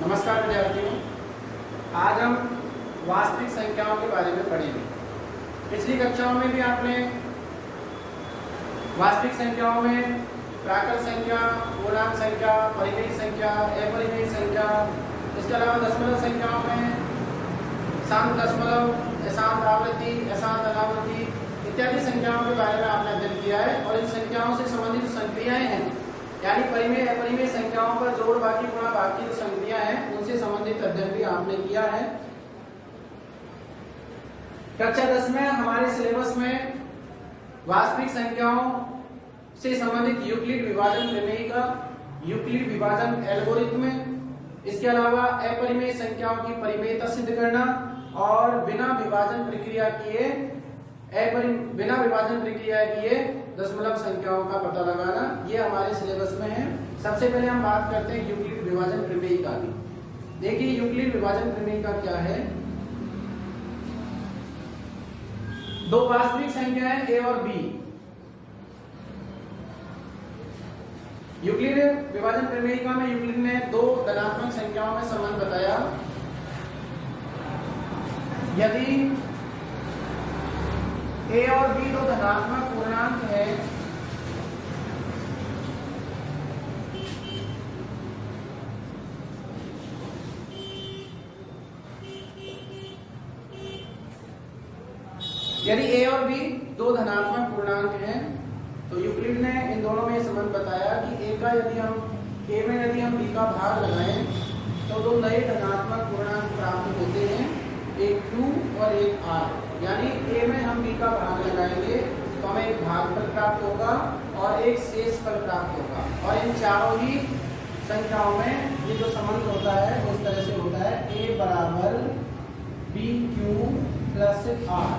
नमस्कार विद्यार्थियों, आज हम वास्तविक संख्याओं के बारे में पढ़ेंगे। पिछली कक्षाओं में भी आपने वास्तविक संख्याओं में प्राकृत संख्या, पूर्णांक संख्या, परिमेय संख्या, अपरिमेय संख्या, इसके अलावा दशमलव संख्याओं में शांत दशमलव, अशांत आवृत्ति, अशांत अनावृत्ति इत्यादि संख्याओं के बारे में आपने अध्ययन किया है। और इन संख्याओं से संबंधित जो संक्रियाएं हैं, यानी परिमेय अपरिमेय संख्याओं पर जोड़ बाकी गुणा बाकी जो संक्रिया हैं, उनसे संबंधित अध्ययन भी आपने किया है। कक्षा 10 में हमारे सिलेबस में वास्तविक संख्याओं से संबंधित यूक्लिड विभाजन प्रमेय का, यूक्लिड विभाजन एल्गोरिथ्म, इसके अलावा अपरिमेय संख्याओं की परिमेयता सिद्ध करना और बिना विभाजन प्रक्रिया किए दशमलव संख्याओं का पता लगाना, ये हमारे सिलेबस में है। सबसे पहले हम बात करते हैं यूक्लिड विभाजन प्रमेय का भी। देखिए यूक्लिड विभाजन प्रमेय का क्या है। दो वास्तविक संख्याएं a और b। यूक्लिड विभाजन प्रमेय का में यूक्लिड ने दो धनात्मक संख्याओं में संबंध बताया। यदि a और b दो धनात्मक पूर्णांक है यदि a और b दो धनात्मक पूर्णांक हैं तो यूक्लिड ने इन दोनों में संबंध बताया कि a में यदि हम b का भाग लगाएं तो दो नए धनात्मक पूर्णांक प्राप्त होते हैं, एक q और एक r। यानी a में हम b का भाग लगाएंगे तो हमें एक भागफल प्राप्त होगा और एक शेषफल प्राप्त होगा। और इन चारों ही संख्याओं में ये जो संबंध होता है वो इस तरह से होता है, a बराबर bq प्लस r,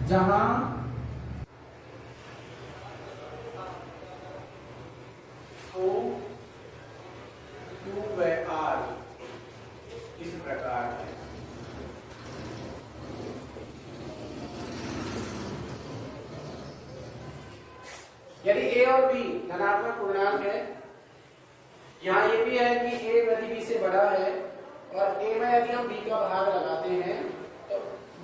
जहां q by r इस प्रकार है। यदि a और b धनात्मक पूर्णांक है, यहाँ ये भी है कि a यदि b से बड़ा है और a में यदि हम b का भाग लगाते हैं तो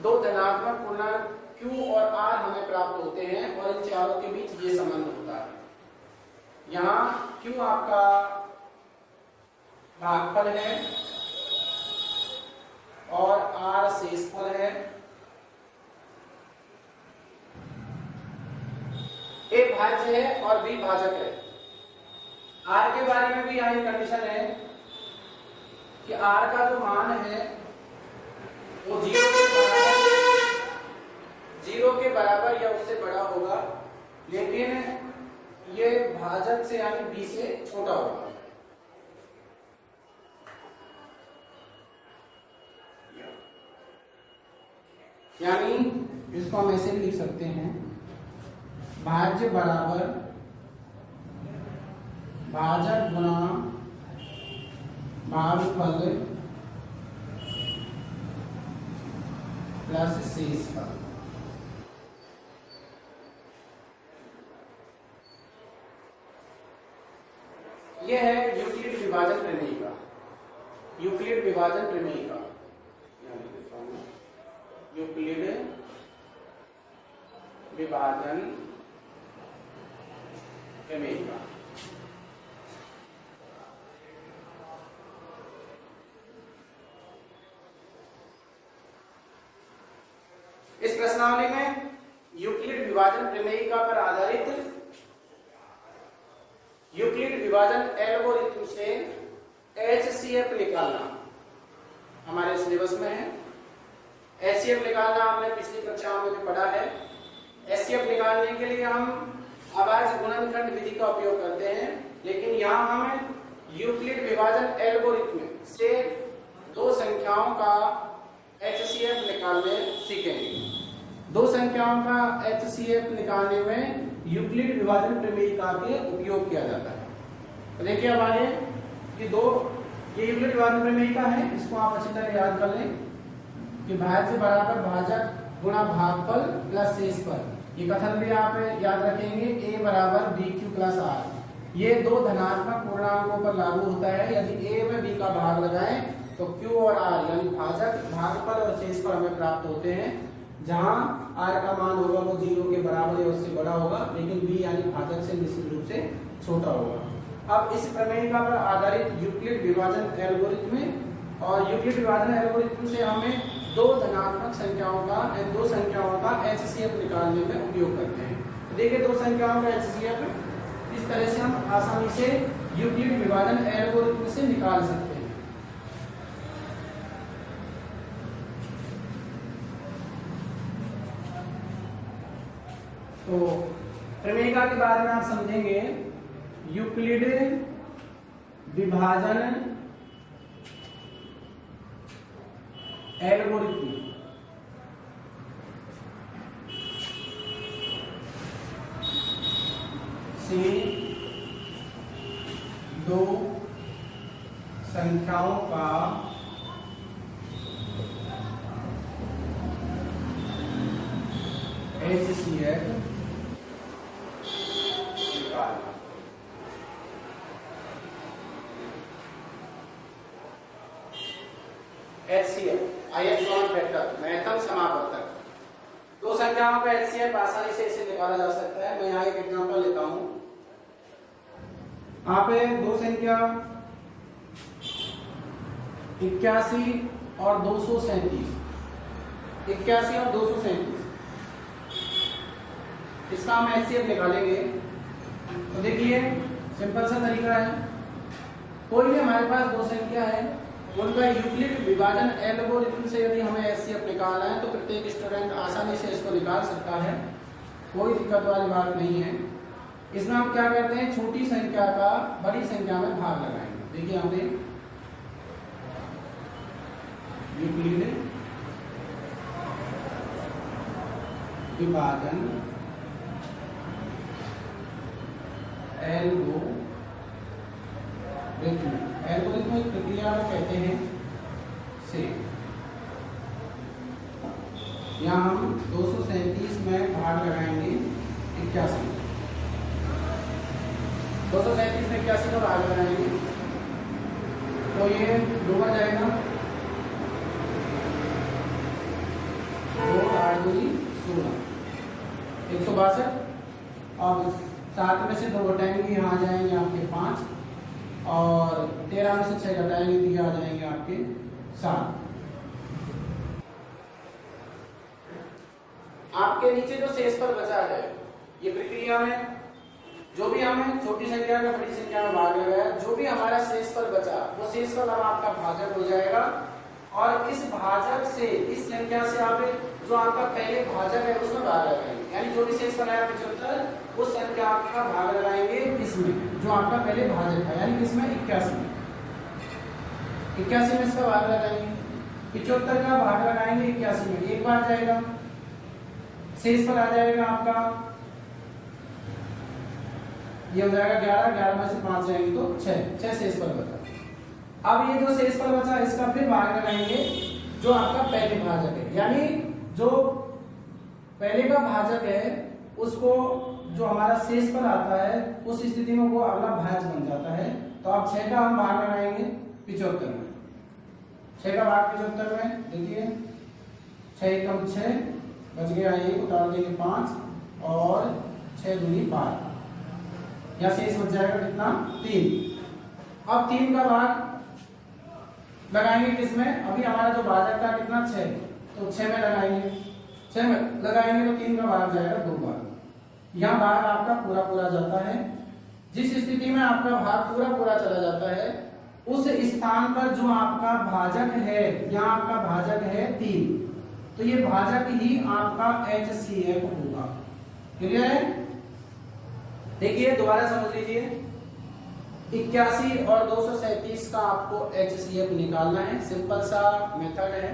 दो धनात्मक पूर्णांक q और r हमें प्राप्त होते हैं और इन चारों के बीच ये संबंध होता है। यहाँ q आपका भागफल है और r शेषफल है। a भाज्य है और b भाजक है। r के बारे में भी यहाँ एक कंडीशन है कि r का जो मान है वो 0 के बराबर या उससे बड़ा होगा, लेकिन ये भाजक से यानी b से छोटा होगा। यानी इसको हम ऐसे भी लिख सकते हैं, भाज्य बराबर भाजक गुना भागफल प्लस शेषफल। यह है यूक्लिड विभाजन प्रमेय का, यूक्लिड विभाजन प्रमेय का, यूक्लिड विभाजन प्रमेय का। इस प्रश्नावली में यूक्लिड विभाजन प्रमेय का पर आधारित यूक्लिड विभाजन एल्गोरिथ्म से HCF निकालना हमारे सिलेबस में है। HCF निकालना हमने पिछली कक्षाओं में भी पढ़ा है। HCF निकालने के लिए हम अभाज्य गुणनखंड विधि का उपयोग करते हैं, लेकिन यहाँ हम यूक्लिड विभाजन एल्गोरिथ्म से दो संख्याओं का HCF निकालने सीखेंगे। दो संख्याओं का HCF निकालने में यूक्लिड विभाजन प्रमेय का भी उपयोग किया जाता है। तो देखिए अब आगे ये यूक्लिड विभाजन प्रमेय का है, इसको आप अच्छी तरह याद कर लें कि भाज्य बराबर भाजक गुणा भागफल प्लस शेषफल। ये कथन भी आप याद रखेंगे, a बराबर bq प्लस r। ये दो धनात्मक पूर्णांकों पर लागू होता है। यदि a में b का भाग लगाएं तो q और r यानी भाजक, भागफल और शेषफल हमें प्राप्त होते हैं, जहां r का मान होगा वो 0 के बराबर या उससे बड़ा होगा, लेकिन b यानी भाजक से निश्चित रूप से छोटा होगा। अब इस प्रमेयिका पर आधारित यूक्लिड विभाजन एल्गोरिथ्म में, और यूक्लिड विभाजन एल्गोरिथ्म से हमें दो धनात्मक संख्याओं का HCF निकालने में उपयोग करते हैं। तो देखिए, दो संख्याओं का HCF इस तरह से हम आसानी से यूक्लिड विभाजन एल्गोरिथ्म से निकाल सकते हैं। तो प्रमेयिका के बारे में आप समझेंगे। यूक्लिड विभाजन एल्गोरिथ्म से दो संख्याओं का HCF निकालना। HCF आयतन वेक्टर महत्तम समापवर्तक। दो संख्याओं का HCF आसानी से इसे निकाला जा सकता है। मैं यहाँ एक एग्जांपल लेता हूं। यहाँ पे दो संख्या 81 और 237, 81 और 237, इसका हम HCF निकालेंगे। तो देखिए, सिंपल सा तरीका है। कोई भी हमारे पास दो संख्या है, उनका यूक्लिड विभाजन एल्गोरिथ्म से यदि हमें HCF निकालना है तो प्रत्येक स्टूडेंट आसानी से इसको निकाल सकता है, कोई दिक्कत वाली बात नहीं है। इसमें हम क्या करते हैं, छोटी संख्या का बड़ी संख्या में भाग लगाएंगे। देखिए, हमने यूक्लिड विभाजन एल्गोरिथम एक प्रक्रिया में कहते हैं से, यहाँ हम 237 में भाग लगाएंगे 81, 237 में 81 का भाग लगाएंगे तो ये 2 आ जाएगा, 2 8 दूनी 16, 162। और 7 में से 2 घटाएंगे, यहाँ आ जाएंगे आपके 5, और 13 में से 6 घटाएंगे तो ये आ जाएंगे आपके 7। आपके नीचे जो शेषफल बचा है, ये प्रक्रिया में जो भी हमें छोटी संख्या का बड़ी संख्या में भाग लगाया, जो भी हमारा शेषफल बचा वो शेषफल अब आपका भाजक हो जाएगा। और इस भाजक से, इस संख्या से आप जो आपका पहले भाजक है उसमें भाग लगाएंगे, यानी जो भी शेषफल आया 75, उस संख्या का भाग लगाएंगे इसमें जो आपका पहले भाजक है, यानी किसमें 81 में। 81 में इसका भाग लगाएंगे, 75 का भाग लगाएंगे 81 में, एक बार जाएगा, शेषफल आ जाएगा आपका, ये हो जाएगा 11, 11 में से 5 जाएंगे तो 6 शेषफल बचा। अब ये जो शेषफल बचा इसका फिर भाग लगाएंगे जो आपका पहले भाजक है, यानी जो पहले का भाजक है उसको जो हमारा शेषफल आता है उस स्थिति में वो अगला भाज्य बन जाता है। तो अब 6 का हम भाग लगाएंगे 75 में, 6 का भाग 75 में, देखिए 6 कम 6 बच गया, 1 उतार देंगे 5 और 6 दूनी 12, या शेष बच जाएगा कितना 3। अब 3 का भाग लगाएंगे किसमें, अभी हमारा जो भाजक था कितना 6, तो 6 में लगाएंगे, 6 में लगाएंगे तो 3 का भाग जाएगा 2 बार, यहाँ भाग आपका पूरा पूरा जाता है। जिस स्थिति में आपका भाग पूरा पूरा चला जाता है उस स्थान पर जो आपका भाजक है, यहाँ आपका भाजक है 3, तो ये भाजक ही आपका HCF होगा। क्लियर है? देखिए दोबारा समझ लीजिए, 81 और 237 का आपको HCF निकालना है। सिंपल सा मेथड है,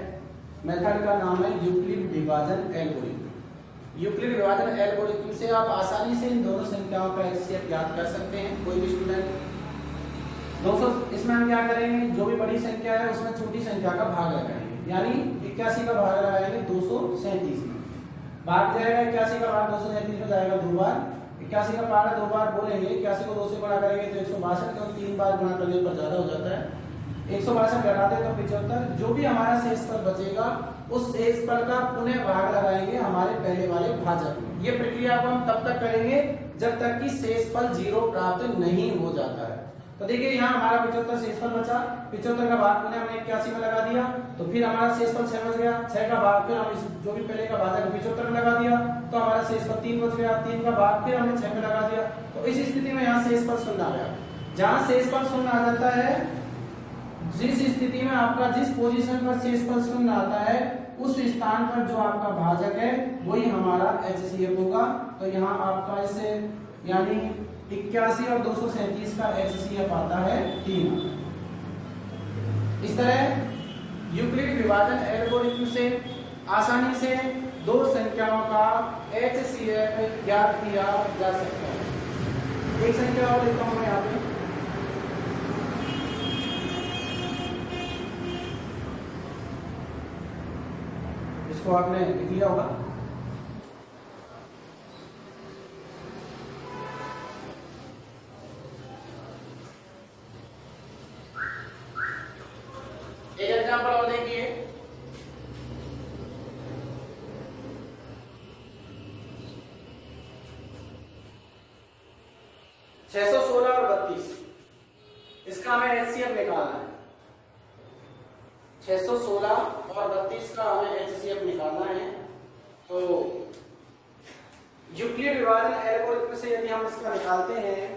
मेथड का नाम है यूक्लिड विभाजन एल्गोरिथम। यूक्लिड विभाजन एल्गोरिथम से आप आसानी से इन दोनों संख्याओं का HCF ज्ञात कर सकते हैं। कोई भी स्टूडेंट 200, इसमें हम क्या करेंगे, जो भी बड़ी संख्या है उसमें छोटी संख्या का भाग लगाएंगे, यानी 81 का भाग लगाएंगे 237 में, भाग जाएगा 81 का भाग 237 में जाएगा 2 बार, 81 का पार्ट 2 बार बोलेंगे, 81 को 2 से गुणा करेंगे तो 162 को 3 बार गुणा करने पर ज्यादा हो जाता है। 162 घटाते तो 75। जो भी हमारा शेषफल बचेगा उस शेषफल का पुनः भाग लगाएंगे हमारे पहले वाले भाजक में। ये प्रक्रिया को हम तब तक करेंगे जब तक कि शेषफल 0 प्राप्त नहीं हो जाता है। तो देखिए यहाँ हमारा 75 शेषफल बचा, 75 का भाग पुनः हमने 81 में लगा दिया तो फिर हमारा शेषफल 6 बच गया। 6 का भाग फिर हम जो भी पहले का भाजक 75 में लगा दिया तो हमारा शेषफल 3 बच गया। 3 का भाग फिर हमने 6 में लगा दिया तो इस स्थिति में यहाँ शेषफल 0 आ गया। जहाँ शेषफल 0 आ जाता है, जिस स्थिति में आपका जिस पोजीशन पर शेषफल 0 आता है उस स्थान पर जो आपका भाजक है वही हमारा HCF होगा। तो यहाँ आपका इसे यानी 81 और 237 का HCF आता है 3। इस तरह यूक्लिड विभाजन एल्गोरिथम से आसानी से दो संख्याओं का HCF ज्ञात किया जा सकता है। एक संख्या और लिखता हूं मैं यहाँ पे, इसको आपने लिख लिया होगा। एक एग्जांपल और देखिए, छह सौ 16 और 32, इसका हमें HCF निकालना है। 616 और 32 का हमें HCF निकालना है। तो यूक्लिड विभाजन एल्गोरिथम से यदि हम इसका निकालते हैं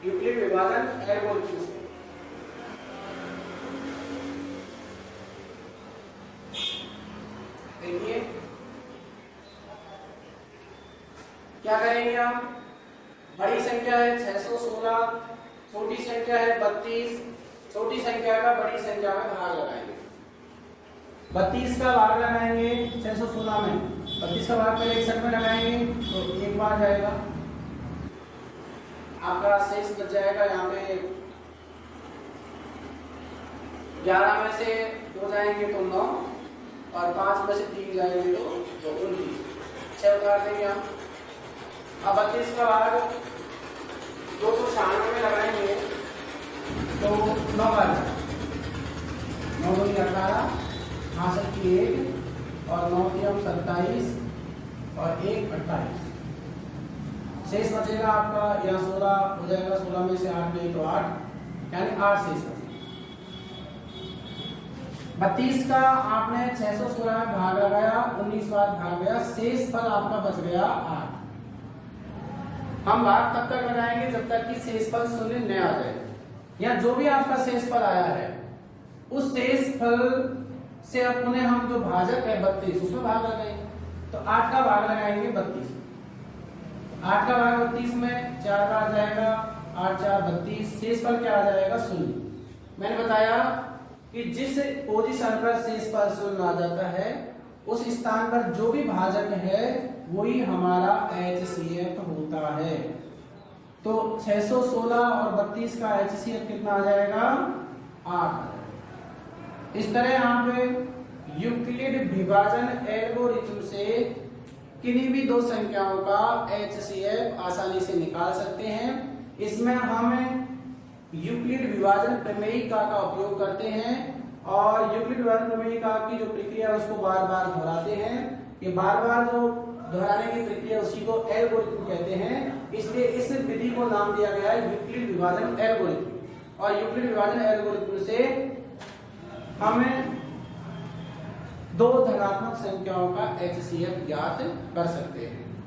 यूक्लिड विभाजन एल्गोरिथम से देखिए क्या करेंगे हम, बड़ी संख्या है 616, छोटी संख्या है 32, छोटी संख्या का बड़ी संख्या में भाग लगाएंगे। 32 का भाग लगाएंगे 616 में, 32 का भाग पहले 61 में लगाएंगे तो एक बार जाएगा, आपका शेष बच जाएगा। यहाँ पे 11 में से 2 जाएंगे तो 9 और 5 में से 3 जाएंगे तो 19, 6 उतार देंगे हम। अब 32 का भाग 296 में लगाएंगे तो 9 बार 9 2 18, 65 की 1 और 9 की हम 27 और 1 28, शेष बचेगा आपका यहाँ 16 हो जाएगा। 16 में से 8 गई तो 8, यानी 8 शेष बचेगा। 32 का आपने 616 में भाग लगाया, 19 बार भाग गया, शेष फल आपका बच गया 8। हम भाग तब तक लगाएंगे जब तक कि शेषफल 0 न आ जाए, या जो भी आपका शेषफल आया है उस शेषफल से अपने हम जो भाजक है 32 उसमें भाग लगाएंगे। तो 8 का भाग लगाएंगे 32, 8 का भाग 32 में 4 का आ जाएगा, 8 4 32, शेषफल क्या आ जाएगा 0। मैंने बताया कि जिस पोजीशन पर शेषफल 0 आ जाता है उस स्थान पर जो भी भाजक है वही हमारा HCF होता है। तो 616 और 32 का HCF कितना आ जाएगा 8। इस तरह यहाँ पे यूक्लिड विभाजन एल्गोरिथम से किन्हीं भी दो संख्याओं का HCF आसानी से निकाल सकते हैं। इसमें हम यूक्लिड विभाजन प्रमेयिका का उपयोग करते हैं और यूक्लिड विभाजन प्रमेयिका की जो प्रक्रिया है उसको बार बार दोहराते हैं। ये बार बार जो दोहराने की प्रक्रिया उसी को एल्गोरिथम कहते हैं, इसलिए इस विधि को नाम दिया गया है यूक्लिड विभाजन एल्गोरिथम। और यूक्लिड विभाजन एल्गोरिथम से हमें दो धनात्मक संख्याओं का HCF ज्ञात कर सकते हैं।